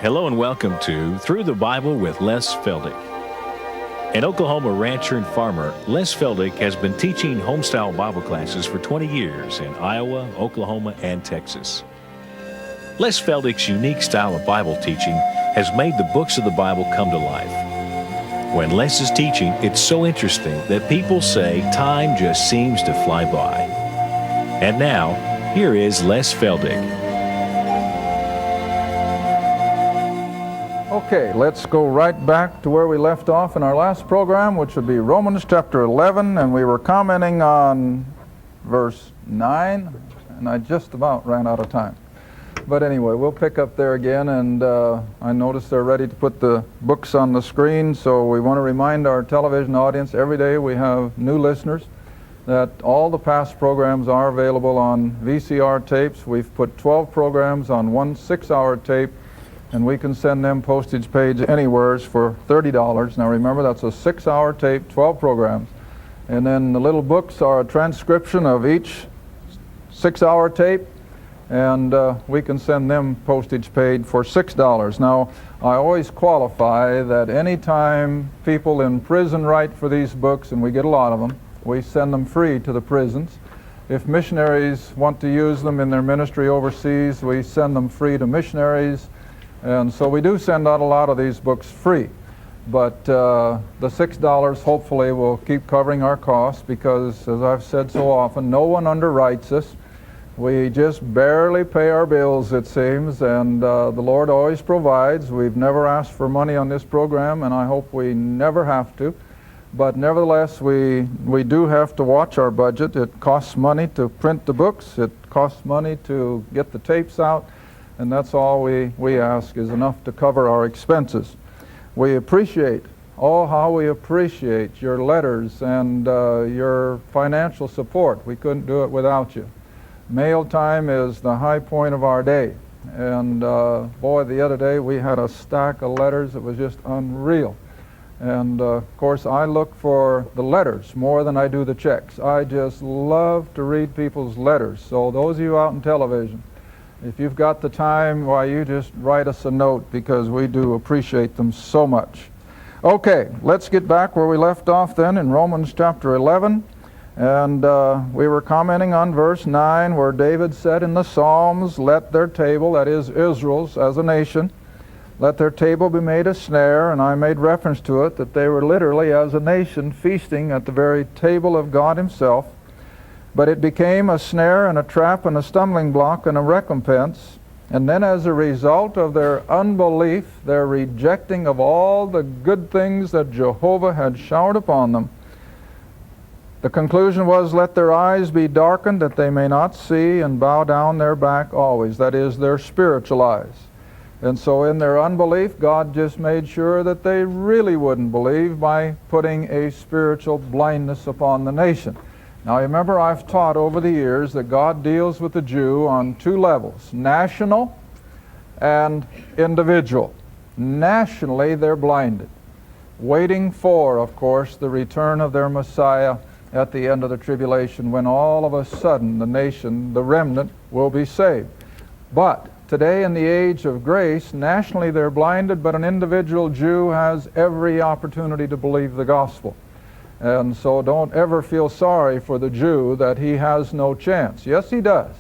Hello and welcome to Through the Bible with Les Feldick. An Oklahoma rancher and farmer, Les Feldick has been teaching homestyle Bible classes for 20 years in Iowa, Oklahoma, and Texas. Les Feldick's unique style of Bible teaching has made the books of the Bible come to life. When Les is teaching, it's so interesting that people say time just seems to fly by. And now, here is Les Feldick. Okay, let's go right back to where we left off in our last program, which would be Romans chapter 11, and we were commenting on verse 9, and I just about ran out of time. But anyway, we'll pick up there again, and I noticed they're ready to put the books on the screen, so we want to remind our television audience every day we have new listeners that all the past programs are available on VCR tapes. We've put 12 programs on one 6-hour tape, and we can send them postage paid anywhere for $30. Now remember, that's a 6-hour tape, 12 programs. And then the little books are a transcription of each 6-hour tape, and we can send them postage paid for $6. Now, I always qualify that anytime people in prison write for these books, and we get a lot of them, we send them free to the prisons. If missionaries want to use them in their ministry overseas, we send them free to missionaries. And so we do send out a lot of these books free. But the $6 hopefully will keep covering our costs because, as I've said so often, no one underwrites us. We just barely pay our bills, it seems, and the Lord always provides. We've never asked for money on this program, and I hope we never have to. But nevertheless, we do have to watch our budget. It costs money to print the books. It costs money to get the tapes out. And that's all we ask is enough to cover our expenses. We appreciate, how we appreciate your letters and your financial support. We couldn't do it without you. Mail time is the high point of our day. And boy, the other day we had a stack of letters that was just unreal. And of course, I look for the letters more than I do the checks. I just love to read people's letters. So those of you out in television, if you've got the time, why, you just write us a note because we do appreciate them so much. Okay, let's get back where we left off then in Romans chapter 11. And we were commenting on verse 9 where David said in the Psalms, let their table, that is Israel's as a nation, let their table be made a snare. And I made reference to it that they were literally as a nation feasting at the very table of God himself. But it became a snare and a trap and a stumbling block and a recompense. And then as a result of their unbelief, their rejecting of all the good things that Jehovah had showered upon them, the conclusion was, let their eyes be darkened that they may not see, and bow down their back always. That is, their spiritual eyes. And so in their unbelief, God just made sure that they really wouldn't believe by putting a spiritual blindness upon the nation. Now remember, I've taught over the years that God deals with the Jew on two levels, national and individual. Nationally, they're blinded, waiting for, of course, the return of their Messiah at the end of the tribulation, when all of a sudden the nation, the remnant, will be saved. But today in the age of grace, nationally they're blinded, but an individual Jew has every opportunity to believe the gospel. And so don't ever feel sorry for the Jew that he has no chance. Yes, he does.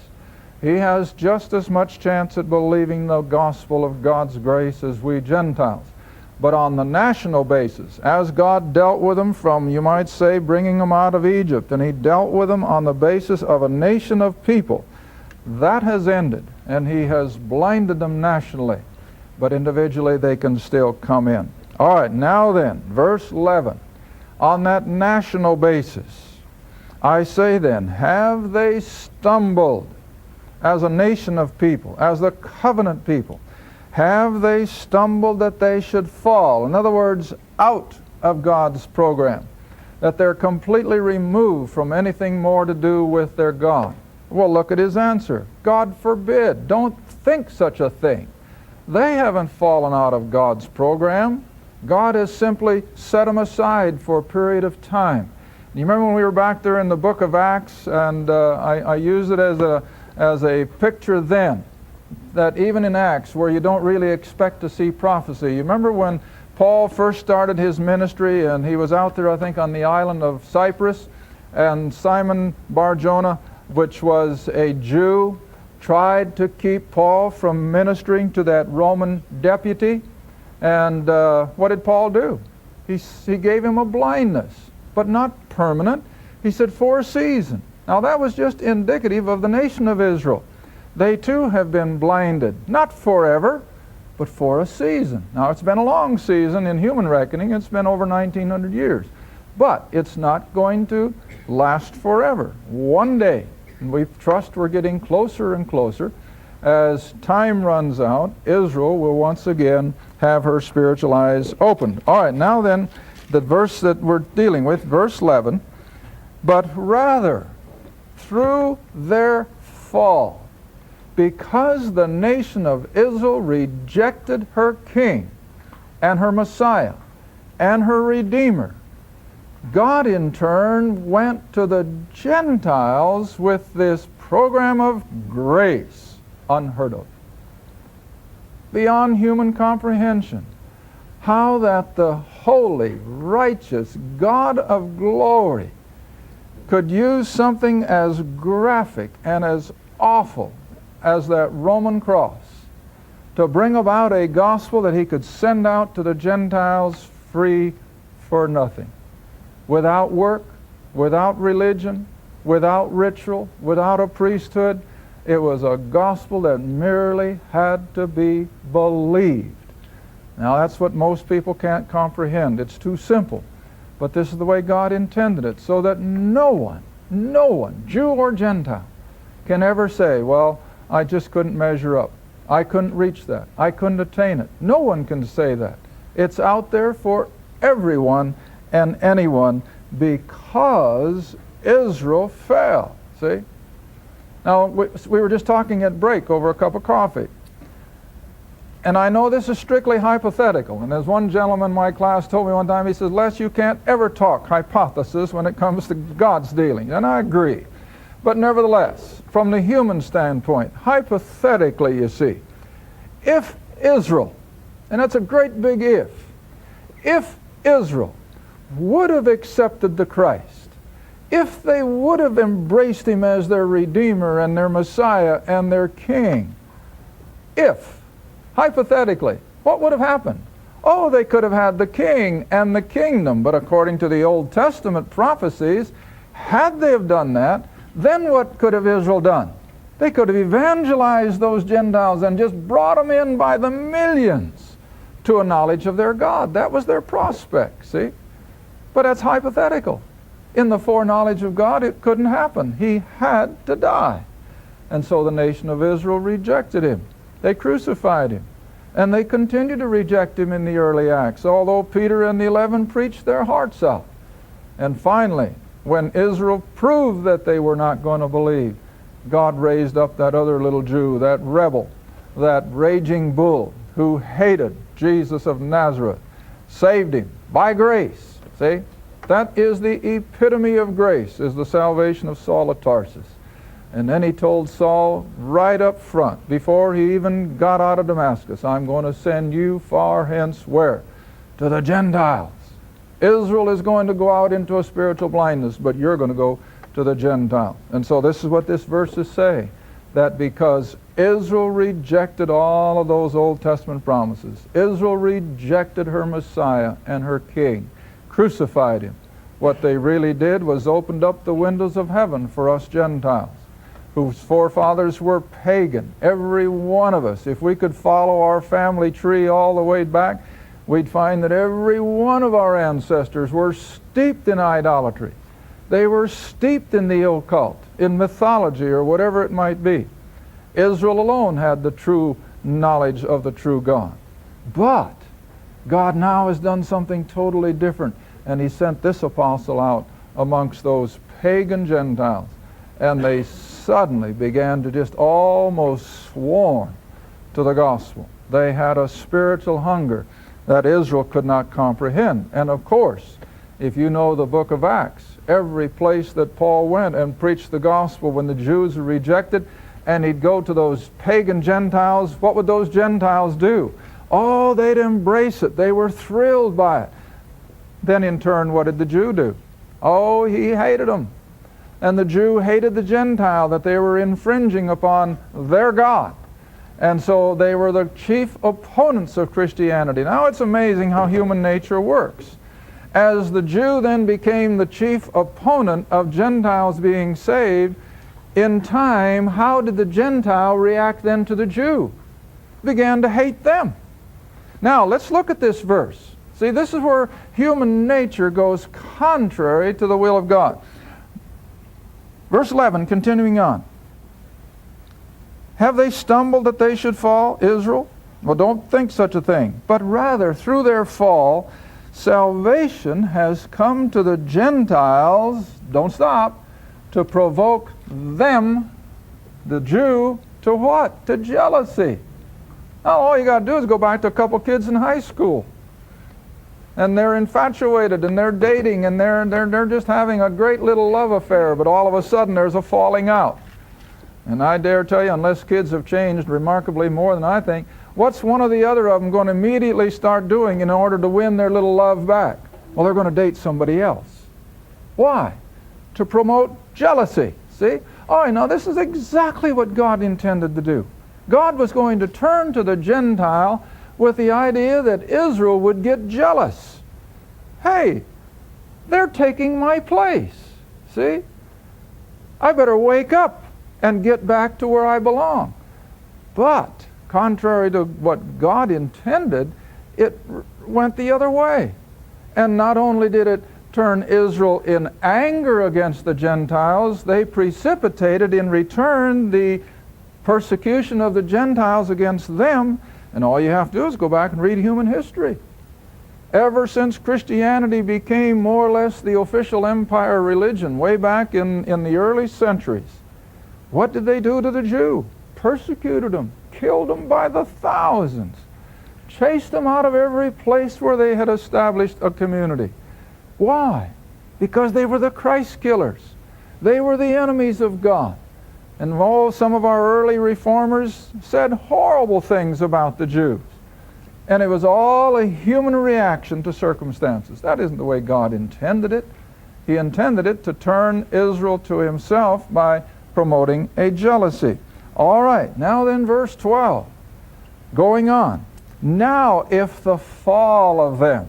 He has just as much chance at believing the gospel of God's grace as we Gentiles. But on the national basis, as God dealt with them from, you might say, bringing them out of Egypt, and he dealt with them on the basis of a nation of people, that has ended, and he has blinded them nationally. But individually they can still come in. All right, now then, verse 11. On that national basis, I say then, have they stumbled as a nation of people, as the covenant people? Have they stumbled that they should fall? In other words, out of God's program, that they're completely removed from anything more to do with their God? Well, look at his answer. God forbid. Don't think such a thing. They haven't fallen out of God's program. God has simply set them aside for a period of time. You remember when we were back there in the book of Acts, and I used it as a picture then, that even in Acts, where you don't really expect to see prophecy. You remember when Paul first started his ministry, and he was out there, I think, on the island of Cyprus, and Simon Bar-Jonah, which was a Jew, tried to keep Paul from ministering to that Roman deputy. And what did Paul do? He gave him a blindness, but not permanent. He said, for a season. Now that was just indicative of the nation of Israel. They too have been blinded, not forever, but for a season. Now it's been a long season in human reckoning. It's been over 1900 years. But it's not going to last forever. One day, and we trust we're getting closer and closer, as time runs out, Israel will once again have her spiritual eyes opened. All right, now then, the verse that we're dealing with, verse 11, but rather through their fall, because the nation of Israel rejected her king and her Messiah and her Redeemer, God in turn went to the Gentiles with this program of grace unheard of, beyond human comprehension. How that the holy, righteous God of glory could use something as graphic and as awful as that Roman cross to bring about a gospel that he could send out to the Gentiles free for nothing. Without work, without religion, without ritual, without a priesthood. It was a gospel that merely had to be believed. Now that's what most people can't comprehend. It's too simple. But this is the way God intended it, so that no one, Jew or Gentile, can ever say, well, I just couldn't measure up. I couldn't reach that. I couldn't attain it. No one can say that. It's out there for everyone and anyone because Israel fell. See? Now, we were just talking at break over a cup of coffee. And I know this is strictly hypothetical. And as one gentleman in my class told me one time, he says, Les, you can't ever talk hypothesis when it comes to God's dealings. And I agree. But nevertheless, from the human standpoint, hypothetically, you see, if Israel, and that's a great big if Israel would have accepted the Christ, if they would have embraced him as their Redeemer and their Messiah and their King, hypothetically, what would have happened? Oh, they could have had the king and the kingdom, but according to the Old Testament prophecies, had they have done that, then what could have Israel done? They could have evangelized those Gentiles and just brought them in by the millions to a knowledge of their God. That was their prospect, see? But that's hypothetical. In the foreknowledge of God, it couldn't happen. He had to die. And so the nation of Israel rejected him. They crucified him. And they continued to reject him in the early Acts, although Peter and the 11 preached their hearts out. And finally, when Israel proved that they were not going to believe, God raised up that other little Jew, that rebel, that raging bull who hated Jesus of Nazareth, saved him by grace. See? That is the epitome of grace, is the salvation of Saul of Tarsus. And then he told Saul right up front, before he even got out of Damascus, I'm going to send you far hence where? To the Gentiles. Israel is going to go out into a spiritual blindness, but you're going to go to the Gentiles. And so this is what this verse is saying, that because Israel rejected all of those Old Testament promises, Israel rejected her Messiah and her King, crucified him. What they really did was opened up the windows of heaven for us Gentiles, whose forefathers were pagan. Every one of us, if we could follow our family tree all the way back, we'd find that every one of our ancestors were steeped in idolatry. They were steeped in the occult, in mythology or whatever it might be. Israel alone had the true knowledge of the true God. But God now has done something totally different, and he sent this apostle out amongst those pagan Gentiles, and they suddenly began to just almost swarm to the gospel. They had a spiritual hunger that Israel could not comprehend. And of course, if you know the book of Acts, every place that Paul went and preached the gospel when the Jews were rejected, and he'd go to those pagan Gentiles, what would those Gentiles do? Oh, they'd embrace it. They were thrilled by it. Then in turn, what did the Jew do? Oh, he hated them. And the Jew hated the Gentile, that they were infringing upon their God. And so they were the chief opponents of Christianity. Now it's amazing how human nature works. As the Jew then became the chief opponent of Gentiles being saved, in time, how did the Gentile react then to the Jew? Began to hate them. Now let's look at this verse. See, this is where human nature goes contrary to the will of God. Verse 11, continuing on. Have they stumbled that they should fall, Israel? Well, don't think such a thing. But rather, through their fall, salvation has come to the Gentiles, don't stop, to provoke them, the Jew, to what? To jealousy. Now, all you got to do is go back to a couple kids in high school. And they're infatuated, and they're dating, and they're just having a great little love affair, but all of a sudden there's a falling out. And I dare tell you, unless kids have changed remarkably more than I think, what's one or the other of them going to immediately start doing in order to win their little love back? Well, they're going to date somebody else. Why? To promote jealousy. See? Oh, now this is exactly what God intended to do. God was going to turn to the Gentile with the idea that Israel would get jealous. Hey, they're taking my place. See? I better wake up and get back to where I belong. But, contrary to what God intended, it went the other way. And not only did it turn Israel in anger against the Gentiles, they precipitated in return the persecution of the Gentiles against them. And all you have to do is go back and read human history. Ever since Christianity became more or less the official empire religion, way back in the early centuries, what did they do to the Jew? Persecuted them, killed them by the thousands, chased them out of every place where they had established a community. Why? Because they were the Christ killers. They were the enemies of God. And some of our early reformers said horrible things about the Jews. And it was all a human reaction to circumstances. That isn't the way God intended it. He intended it to turn Israel to himself by promoting a jealousy. All right, now then verse 12. Going on. Now if the fall of them.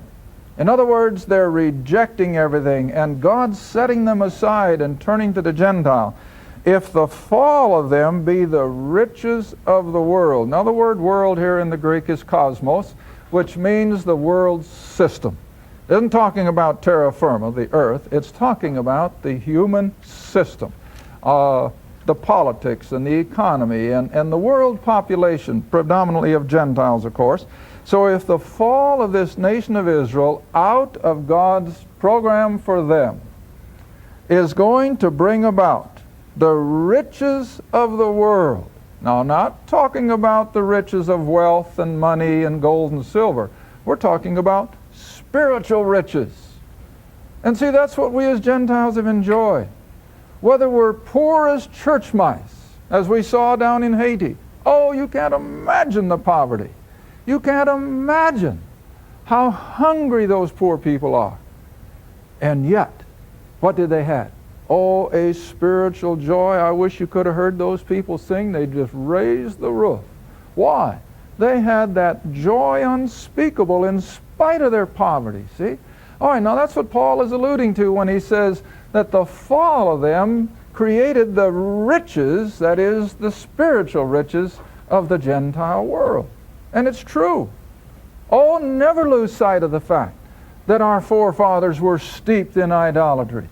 In other words, they're rejecting everything and God's setting them aside and turning to the Gentile. If the fall of them be the riches of the world. Now the word world here in the Greek is cosmos, which means the world system. It isn't talking about terra firma, the earth. It's talking about the human system. The politics and the economy and the world population, predominantly of Gentiles, of course. So if the fall of this nation of Israel out of God's program for them is going to bring about the riches of the world. Now, not talking about the riches of wealth and money and gold and silver. We're talking about spiritual riches. And see, that's what we as Gentiles have enjoyed. Whether we're poor as church mice, as we saw down in Haiti. Oh, you can't imagine the poverty. You can't imagine how hungry those poor people are. And yet, what did they have? Oh, a spiritual joy. I wish you could have heard those people sing. They just raised the roof. Why? They had that joy unspeakable in spite of their poverty, see? All right, now that's what Paul is alluding to when he says that the fall of them created the riches, that is, the spiritual riches of the Gentile world. And it's true. Oh, never lose sight of the fact that our forefathers were steeped in idolatry.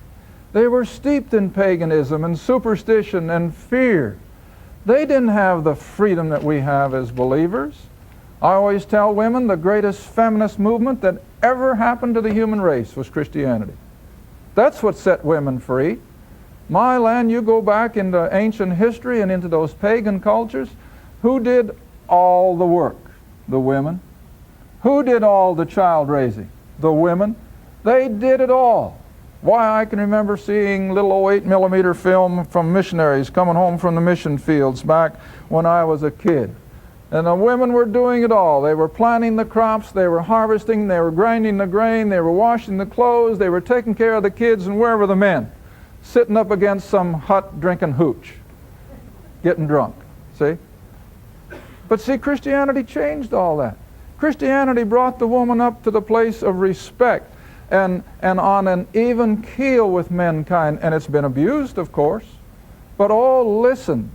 They were steeped in paganism and superstition and fear. They didn't have the freedom that we have as believers. I always tell women the greatest feminist movement that ever happened to the human race was Christianity. That's what set women free. My land, you go back into ancient history and into those pagan cultures. Who did all the work? The women. Who did all the child raising? The women. They did it all. Why, I can remember seeing little 8mm film from missionaries coming home from the mission fields back when I was a kid. And the women were doing it all. They were planting the crops, they were harvesting, they were grinding the grain, they were washing the clothes, they were taking care of the kids, and where were the men? Sitting up against some hut drinking hooch, getting drunk, see? But see, Christianity changed all that. Christianity brought the woman up to the place of respect and on an even keel with mankind. And it's been abused, of course. But oh, listen.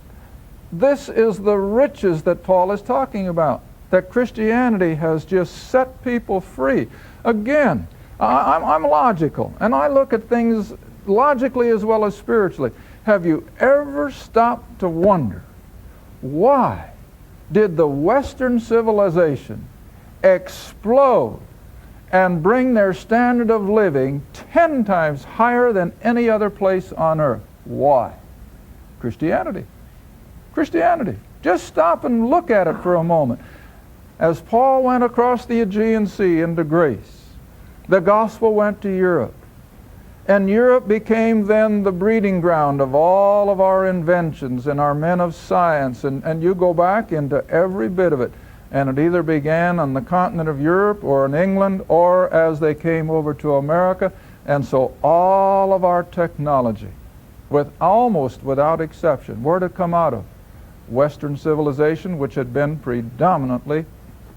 This is the riches that Paul is talking about. That Christianity has just set people free. Again, I'm logical. And I look at things logically as well as spiritually. Have you ever stopped to wonder why did the Western civilization explode and bring their standard of living 10 times higher than any other place on earth? Why? Christianity. Christianity. Just stop and look at it for a moment. As Paul went across the Aegean Sea into Greece, the gospel went to Europe. And Europe became then the breeding ground of all of our inventions and our men of science. And you go back into every bit of it. And it either began on the continent of Europe or in England or as they came over to America. And so all of our technology, with almost without exception, where did it come out of? Western civilization, which had been predominantly,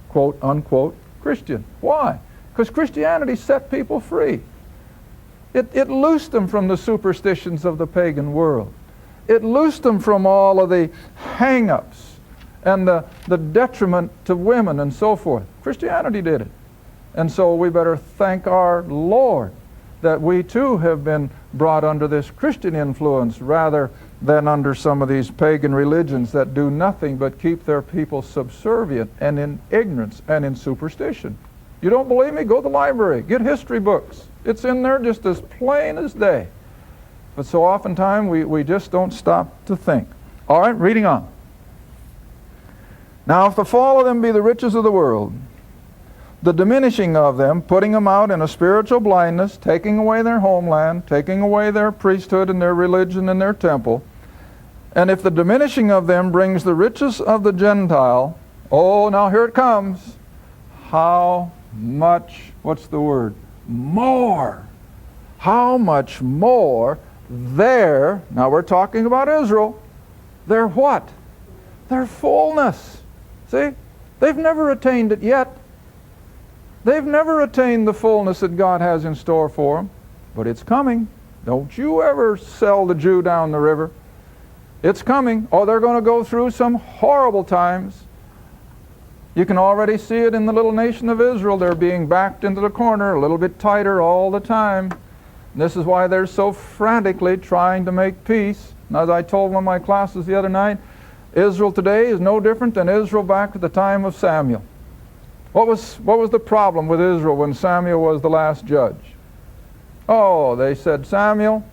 quote unquote, Christian. Why? Because Christianity set people free. It loosed them from the superstitions of the pagan world. It loosed them from all of the hang-ups and the detriment to women and so forth. Christianity did it. And so we better thank our Lord that we too have been brought under this Christian influence rather than under some of these pagan religions that do nothing but keep their people subservient and in ignorance and in superstition. You don't believe me? Go to the library. Get history books. It's in there just as plain as day. But so oftentimes we just don't stop to think. All right, reading on. Now if the fall of them be the riches of the world, the diminishing of them, putting them out in a spiritual blindness, taking away their homeland, taking away their priesthood and their religion and their temple, and if the diminishing of them brings the riches of the Gentile, oh, now here it comes, how much, what's the word? More. How much more their, now we're talking about Israel, their what? Their fullness. See? They've never attained it yet. They've never attained the fullness that God has in store for them. But it's coming. Don't you ever sell the Jew down the river. It's coming. Oh, they're going to go through some horrible times. You can already see it in the little nation of Israel. They're being backed into the corner a little bit tighter all the time. And this is why they're so frantically trying to make peace. And as I told one of my classes the other night, Israel today is no different than Israel back at the time of Samuel. What was the problem with Israel when Samuel was the last judge? Oh, they said, Samuel,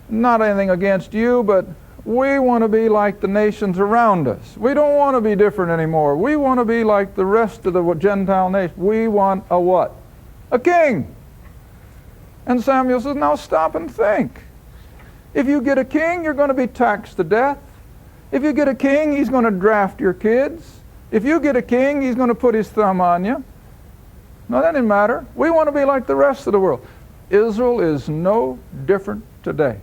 not anything against you, but we want to be like the nations around us. We don't want to be different anymore. We want to be like the rest of the Gentile nations. We want a what? A king. And Samuel says, now stop and think. If you get a king, you're going to be taxed to death. If you get a king, he's going to draft your kids. If you get a king, he's going to put his thumb on you. No, that didn't matter. We want to be like the rest of the world. Israel is no different today.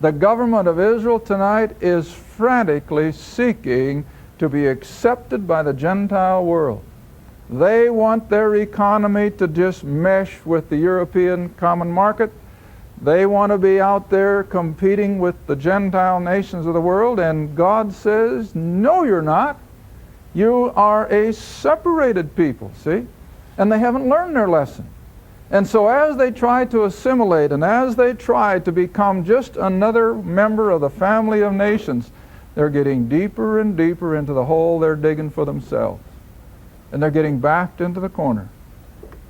The government of Israel tonight is frantically seeking to be accepted by the Gentile world. They want their economy to just mesh with the European common market. They want to be out there competing with the Gentile nations of the world, and God says, no, you're not. You are a separated people, see? And they haven't learned their lesson. And so as they try to assimilate and as they try to become just another member of the family of nations, they're getting deeper and deeper into the hole they're digging for themselves. And they're getting backed into the corner.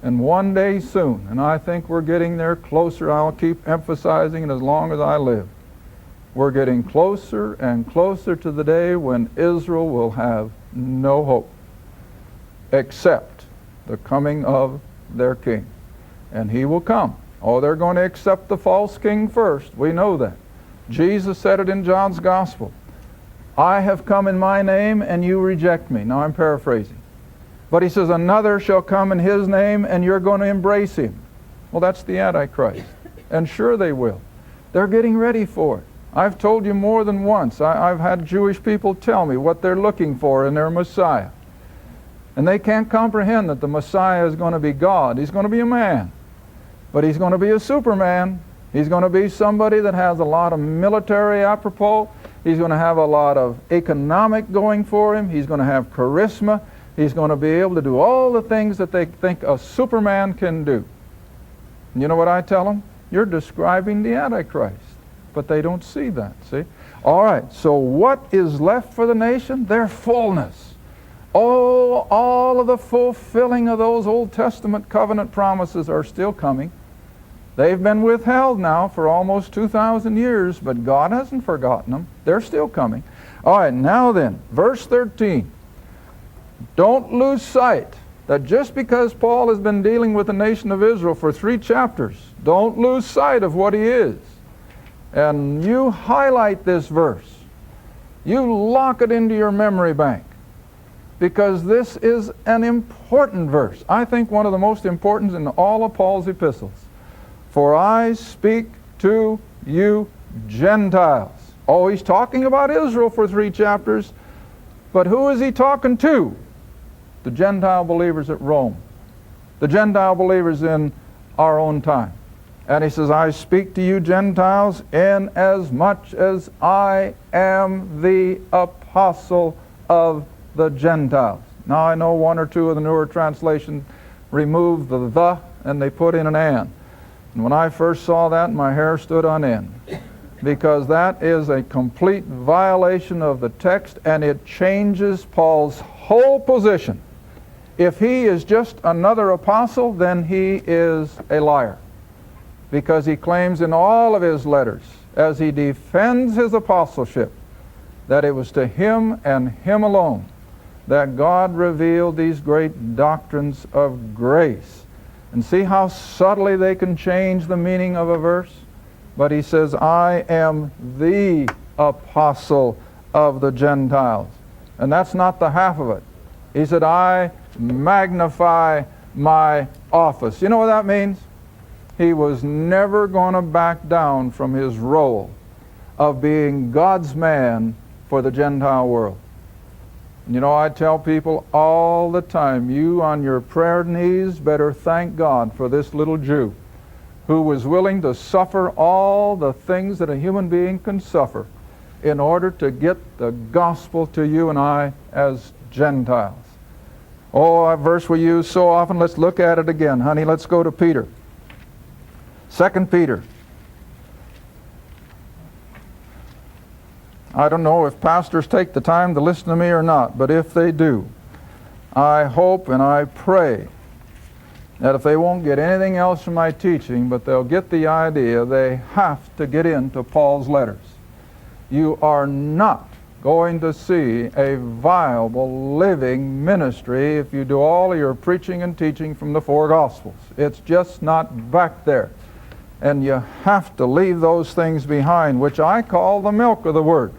And one day soon, and I think we're getting there closer, I'll keep emphasizing it as long as I live, we're getting closer and closer to the day when Israel will have no hope except the coming of their king. And he will come Oh, they're going to accept the false king first. We know that. Jesus said it in John's Gospel. I have come in my name and you reject me. Now I'm paraphrasing. But he says, another shall come in his name and you're going to embrace him. Well, that's the Antichrist. And sure they will. They're getting ready for it. I've told you more than once. I've had Jewish people tell me what they're looking for in their Messiah. And they can't comprehend that the Messiah is going to be God. He's going to be a man. But he's going to be a superman. He's going to be somebody that has a lot of military apropos. He's going to have a lot of economic going for him. He's going to have charisma. He's going to be able to do all the things that they think a superman can do. And you know what I tell them? You're describing the Antichrist. But they don't see that, see? All right, so what is left for the nation? Their fullness. Oh, all of the fulfilling of those Old Testament covenant promises are still coming. They've been withheld now for almost 2,000 years, but God hasn't forgotten them. They're still coming. All right, now then, verse 13. Don't lose sight that just because Paul has been dealing with the nation of Israel for 3 chapters, don't lose sight of what he is. And you highlight this verse. You lock it into your memory bank, because this is an important verse. I think one of the most important in all of Paul's epistles. For I speak to you Gentiles. Oh, he's talking about Israel for 3 chapters, but who is he talking to? The Gentile believers at Rome. The Gentile believers in our own time. And he says, I speak to you Gentiles inasmuch as I am the apostle of the Gentiles. Now I know 1 or 2 of the newer translations remove the and they put in an and. And when I first saw that, my hair stood on end, because that is a complete violation of the text, and it changes Paul's whole position. If he is just another apostle, then he is a liar, because he claims in all of his letters, as he defends his apostleship, that it was to him and him alone that God revealed these great doctrines of grace. And see how subtly they can change the meaning of a verse? But he says, I am the apostle of the Gentiles. And that's not the half of it. He said, I magnify my office. You know what that means? He was never going to back down from his role of being God's man for the Gentile world. You know, I tell people all the time, you on your prayer knees better thank God for this little Jew who was willing to suffer all the things that a human being can suffer in order to get the gospel to you and I as Gentiles. Oh, a verse we use so often. Let's look at it again, honey. Let's go to Peter. 2 Peter. I don't know if pastors take the time to listen to me or not, but if they do, I hope and I pray that if they won't get anything else from my teaching, but they'll get the idea they have to get into Paul's letters. You are not going to see a viable, living ministry if you do all of your preaching and teaching from the 4 Gospels. It's just not back there. And you have to leave those things behind, which I call the milk of the Word.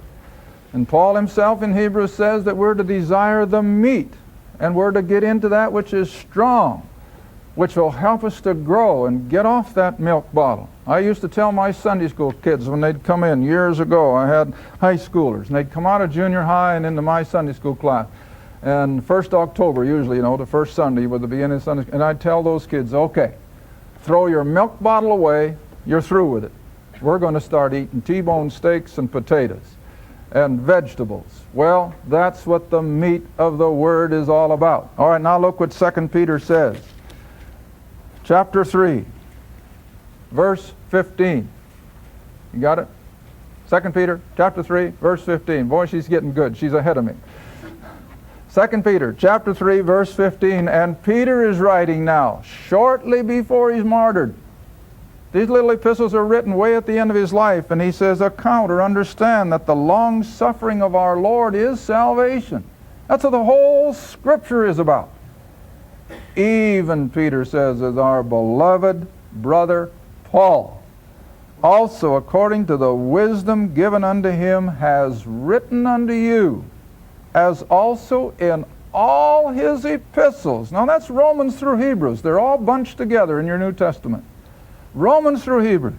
And Paul himself in Hebrews says that we're to desire the meat, and we're to get into that which is strong, which will help us to grow and get off that milk bottle. I used to tell my Sunday school kids when they'd come in years ago, I had high schoolers, and they'd come out of junior high and into my Sunday school class. And 1st October, usually, the first Sunday was the beginning of Sunday school, and I'd tell those kids, okay, throw your milk bottle away, you're through with it. We're going to start eating T-bone steaks and potatoes and vegetables. Well, that's what the meat of the Word is all about. All right, now look what 2 Peter says. Chapter 3, verse 15. You got it? 2 Peter, chapter 3, verse 15. Boy, she's getting good. She's ahead of me. 2 Peter, chapter 3, verse 15. And Peter is writing now, shortly before he's martyred. These little epistles are written way at the end of his life, and he says, account or understand that the long suffering of our Lord is salvation. That's what the whole Scripture is about. Even, Peter says, as our beloved brother Paul, also according to the wisdom given unto him, has written unto you, as also in all his epistles. Now that's Romans through Hebrews. They're all bunched together in your New Testament. Romans through Hebrews.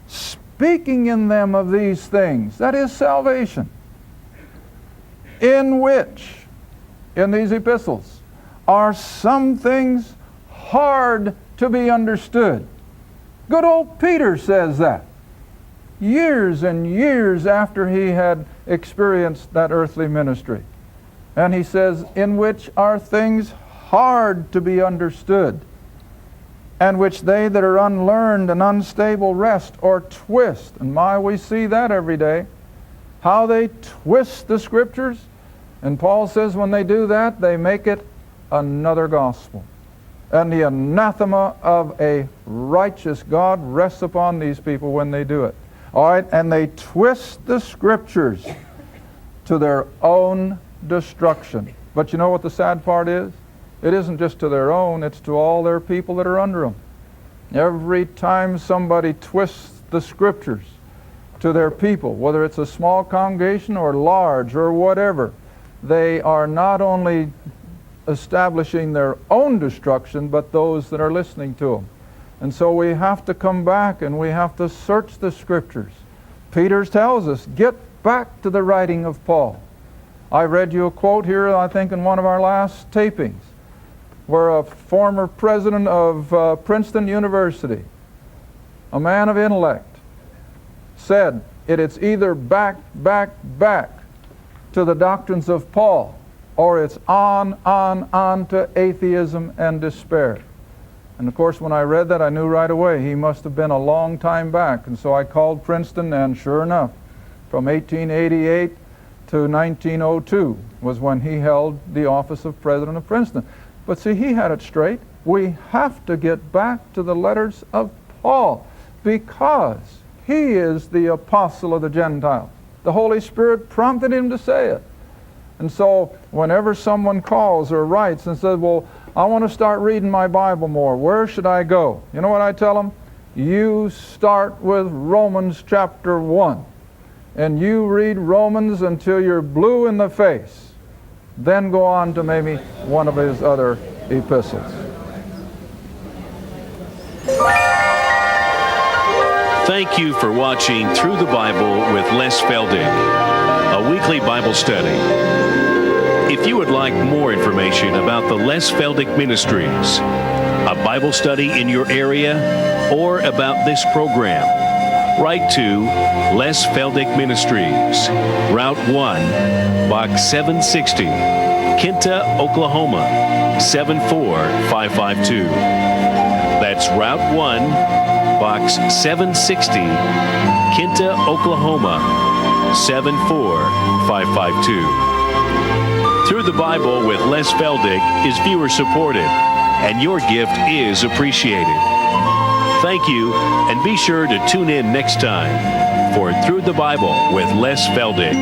Speaking in them of these things, that is salvation, in which, in these epistles, are some things hard to be understood. Good old Peter says that, years and years after he had experienced that earthly ministry. And he says, in which are things hard to be understood, and which they that are unlearned and unstable wrest or twist. And my, we see that every day, how they twist the Scriptures. And Paul says when they do that, they make it another gospel. And the anathema of a righteous God rests upon these people when they do it. All right, and they twist the Scriptures to their own destruction. But you know what the sad part is? It isn't just to their own, it's to all their people that are under them. Every time somebody twists the Scriptures to their people, whether it's a small congregation or large or whatever, they are not only establishing their own destruction, but those that are listening to them. And so we have to come back and we have to search the Scriptures. Peter tells us, get back to the writing of Paul. I read you a quote here, I think, in one of our last tapings, where a former president of Princeton University, a man of intellect, said, it's either back to the doctrines of Paul, or it's on to atheism and despair. And of course, when I read that, I knew right away he must have been a long time back. And so I called Princeton, and sure enough, from 1888 to 1902 was when he held the office of president of Princeton. But see, he had it straight. We have to get back to the letters of Paul, because he is the apostle of the Gentiles. The Holy Spirit prompted him to say it. And so whenever someone calls or writes and says, well, I want to start reading my Bible more, where should I go? You know what I tell them? You start with Romans chapter 1. And you read Romans until you're blue in the face. Then go on to maybe one of his other epistles. Thank you for watching Through the Bible with Les Feldick, a weekly Bible study. If you would like more information about the Les Feldick Ministries, a Bible study in your area, or about this program, write to Les Feldick Ministries, Route 1, Box 760, Kinta, Oklahoma, 74552. That's Route 1, Box 760, Kinta, Oklahoma, 74552. Through the Bible with Les Feldick is viewer supported, and your gift is appreciated. Thank you, and be sure to tune in next time for Through the Bible with Les Feldick.